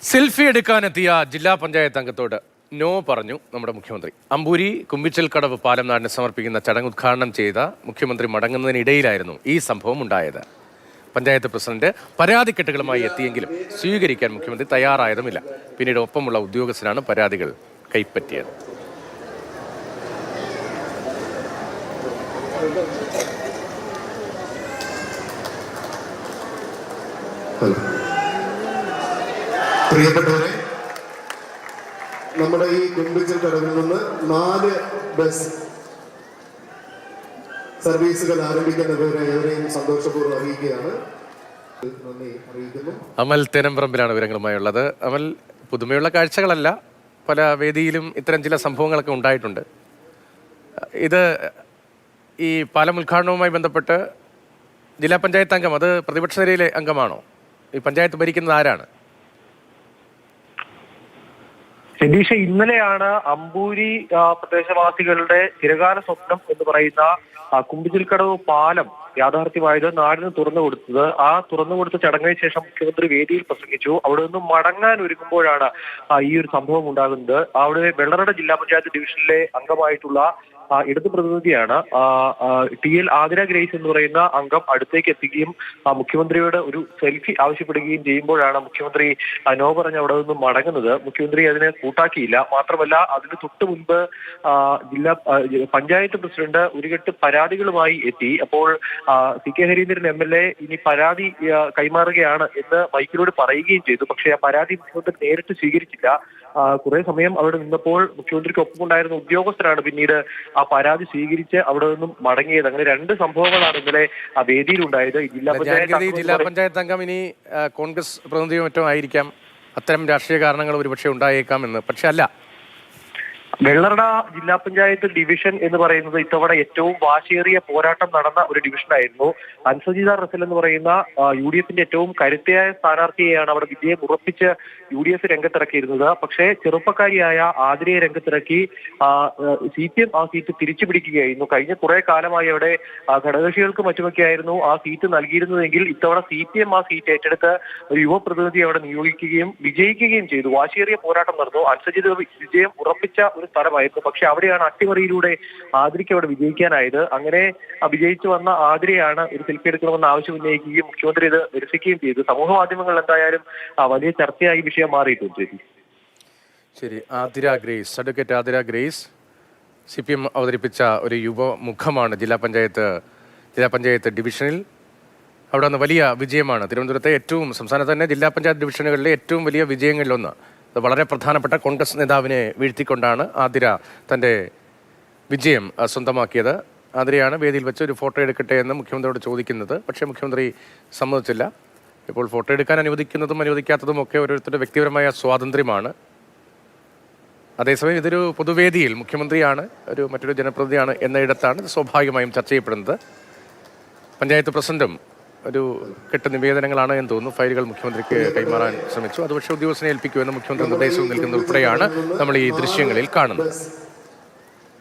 Selfie എടുക്കാനെത്തിയ ജില്ലാ panchayat അംഗത്തോട് no പറഞ്ഞു നമ്മുടെ മുഖ്യമന്ത്രി. അമ്പൂരി കുമ്പിച്ചൽക്കടവ് പാലം നാടിന് സമർപ്പിക്കുന്ന ചടങ്ങ് ഉദ്ഘാടനം ചെയ്ത മുഖ്യമന്ത്രി മടങ്ങുന്നതിനിടയിലായിരുന്നു ഈ സംഭവം ഉണ്ടായത്. പഞ്ചായത്ത് പ്രസിഡന്റ് പരാതിക്കെട്ടുകളുമായി എത്തിയെങ്കിലും സ്വീകരിക്കാൻ മുഖ്യമന്ത്രി തയ്യാറായതുമില്ല. പിന്നീട് ഒപ്പമുള്ള ഉദ്യോഗസ്ഥരാണ് പരാതികൾ കൈപ്പറ്റിയത്. പ്രിയപ്പെട്ടവരെ, നമ്മുടെ ഈ കുമ്പിച്ചൽ കടവിൽ നിന്ന് 4 ബസ് സർവീസുകൾ ആരംഭിക്കുന്നവരെ ഏവരെയും സന്തോഷപൂർവ്വം അറിയിക്കുകയാണ്. നന്ദി അറിയിക്കുന്നു. അമൽ തേനംപറമ്പിലാണ് വിവരങ്ങളുമായുള്ളത്. അമൽ, പുതുമയുള്ള കാഴ്ചകളല്ല, പല വേദിയിലും ഇത്തരം ചില സംഭവങ്ങളൊക്കെ ഉണ്ടായിട്ടുണ്ട്. ഇത് ഈ പാലം ഉദ്ഘാടനവുമായി ബന്ധപ്പെട്ട് ജില്ലാ പഞ്ചായത്ത് അംഗം, അത് പ്രതിപക്ഷ നിരയിലെ അംഗമാണോ? ഈ പഞ്ചായത്ത് ഭരിക്കുന്നത് ആരാണ്? രതീഷ, ഇന്നലെയാണ് അമ്പൂരി പ്രദേശവാസികളുടെ ചിരകാല സ്വപ്നം എന്ന് പറയുന്ന കുമ്പിച്ചിൽക്കടവ് പാലം യാഥാർത്ഥ്യമായത് നാടിന് തുറന്നു കൊടുത്തത്. ആ തുറന്നു കൊടുത്ത ചടങ്ങിന് ശേഷം മുഖ്യമന്ത്രി വേദിയിൽ പ്രസംഗിച്ചു. അവിടെ നിന്ന് മടങ്ങാൻ ഒരുങ്ങുമ്പോഴാണ് ഈ ഒരു സംഭവം ഉണ്ടാകുന്നത്. അവിടെ വെള്ളറട ജില്ലാ പഞ്ചായത്ത് ഡിവിഷനിലെ അംഗമായിട്ടുള്ള ഇടത് പ്രതിനിധിയാണ് TL ആതിര ഗ്രേസ് എന്ന് പറയുന്ന അംഗം അടുത്തേക്ക് എത്തുകയും മുഖ്യമന്ത്രിയോട് ഒരു സെൽഫി ആവശ്യപ്പെടുകയും ചെയ്യുമ്പോഴാണ് മുഖ്യമന്ത്രി നോ പറഞ്ഞ് അവിടെ നിന്നും മടങ്ങുന്നത്. മുഖ്യമന്ത്രി അതിനെ കൂട്ടാക്കിയില്ല. മാത്രമല്ല, അതിന് തൊട്ട് മുൻപ് ജില്ലാ പഞ്ചായത്ത് പ്രസിഡന്റ് ഒരു കെട്ട് പരാതികളുമായി എത്തി. അപ്പോൾ CK ഹരീന്ദ്രൻ MLA ഇനി പരാതി കൈമാറുകയാണ് എന്ന് മൈക്കിലൂടെ പറയുകയും ചെയ്തു. പക്ഷേ ആ പരാതി മുഖ്യമന്ത്രി നേരിട്ട് സ്വീകരിച്ചില്ല. കുറെ സമയം അവിടെ നിന്നപ്പോൾ മുഖ്യമന്ത്രിക്ക് ഒപ്പമുണ്ടായിരുന്ന ഉദ്യോഗസ്ഥരാണ് പിന്നീട് ആ പരാതി സ്വീകരിച്ച് അവിടെ നിന്നും മടങ്ങിയത്. അങ്ങനെ 2 സംഭവങ്ങളാണ് ഇന്നലെ ആ വേദിയിലുണ്ടായത്. ജില്ലാ പഞ്ചായത്ത് അംഗം ഇനി കോൺഗ്രസ് പ്രതിനിധിയോ മറ്റോ ആയിരിക്കാം. അത്തരം രാഷ്ട്രീയ കാരണങ്ങൾ ഒരുപക്ഷെ ഉണ്ടായേക്കാം എന്ന്. പക്ഷെ അല്ല, വെള്ളറട ജില്ലാ പഞ്ചായത്ത് ഡിവിഷൻ എന്ന് പറയുന്നത് ഇത്തവണ ഏറ്റവും വാശിയേറിയ പോരാട്ടം നടന്ന ഒരു ഡിവിഷനായിരുന്നു. അൻസജിത റസൽ എന്ന് പറയുന്ന UDFന്റെ ഏറ്റവും കരുത്തയായ സ്ഥാനാർത്ഥിയെയാണ് അവിടെ വിജയം ഉറപ്പിച്ച് UDF രംഗത്തിറക്കിയിരുന്നത്. പക്ഷേ ചെറുപ്പക്കാരിയായ ആതിരയെ രംഗത്തിറക്കി CPM ആ സീറ്റ് തിരിച്ചു പിടിക്കുകയായിരുന്നു. കഴിഞ്ഞ കുറെ കാലമായി അവിടെ ഘടകകക്ഷികൾക്ക് മറ്റുമൊക്കെയായിരുന്നു ആ സീറ്റ് നൽകിയിരുന്നതെങ്കിൽ ഇത്തവണ CPM ആ സീറ്റ് ഏറ്റെടുത്ത് ഒരു യുവ പ്രതിനിധി അവിടെ നിയോഗിക്കുകയും വിജയിക്കുകയും ചെയ്തു. വാശിയേറിയ പോരാട്ടം നടന്നു. അൻസജിത വിജയം ഉറപ്പിച്ച ഒരു സ്ഥലമായിരുന്നു. പക്ഷെ അവിടെയാണ് അട്ടിമറിയിലൂടെ ആതിരയ്ക്ക് അവിടെ വിജയിക്കാനായത്. അങ്ങനെ വിജയിച്ചു വന്ന ആതിരയാണ് ഒരു സെൽഫി എടുക്കണമെന്ന് ആവശ്യം ഉന്നയിക്കുകയും മുഖ്യമന്ത്രി ഇത് നിരസിക്കുകയും ചെയ്തു. സമൂഹ മാധ്യമങ്ങളിൽ എന്തായാലും വലിയ ചർച്ചയായി വിഷയം മാറിയിട്ടുണ്ട്. ശരി, അഡ്വക്കേറ്റ് ആതിര ഗ്രേസ് CPM അവതരിപ്പിച്ച ഒരു യുവമുഖമാണ് ജില്ലാ പഞ്ചായത്ത് ഡിവിഷനിൽ. അവിടെ നിന്ന് വലിയ വിജയമാണ്. തിരുവനന്തപുരത്തെ സംസ്ഥാനത്ത് തന്നെ ജില്ലാ പഞ്ചായത്ത് ഡിവിഷനുകളിലെ ഏറ്റവും വലിയ വിജയങ്ങളിലൊന്ന്. അത് വളരെ പ്രധാനപ്പെട്ട കോൺഗ്രസ് നേതാവിനെ വീഴ്ത്തിക്കൊണ്ടാണ് ആതിര തൻ്റെ വിജയം സ്വന്തമാക്കിയത്. ആതിരയാണ് വേദിയിൽ വെച്ച് ഒരു ഫോട്ടോ എടുക്കട്ടെ എന്ന് മുഖ്യമന്ത്രിയോട് ചോദിക്കുന്നത്. പക്ഷേ മുഖ്യമന്ത്രി സമ്മതിച്ചില്ല. ഇപ്പോൾ ഫോട്ടോ എടുക്കാൻ അനുവദിക്കുന്നതും അനുവദിക്കാത്തതും ഒക്കെ ഓരോരുത്തരുടെ വ്യക്തിപരമായ സ്വാതന്ത്ര്യമാണ്. അതേസമയം ഇതൊരു പൊതുവേദിയിൽ മുഖ്യമന്ത്രിയാണ്, മറ്റൊരു ജനപ്രതിനിധിയാണ് എന്നയിടത്താണ് ഇത് സ്വാഭാവികമായും ചർച്ച ചെയ്യപ്പെടുന്നത്. പഞ്ചായത്ത് പ്രസിഡന്റും ഒരു കെട്ട് നിവേദനങ്ങളാണ് എന്ന് തോന്നുന്നു ഫയലുകൾ മുഖ്യമന്ത്രിക്ക് കൈമാറാൻ ശ്രമിച്ചു. അത് പക്ഷേ ഉദ്യോഗസ്ഥനെ ഏൽപ്പിക്കുമെന്ന് മുഖ്യമന്ത്രി നിർദ്ദേശവും നൽകുന്നത് ഉൾപ്പെടെയാണ് നമ്മൾ ഈ ദൃശ്യങ്ങളിൽ കാണുന്നത്.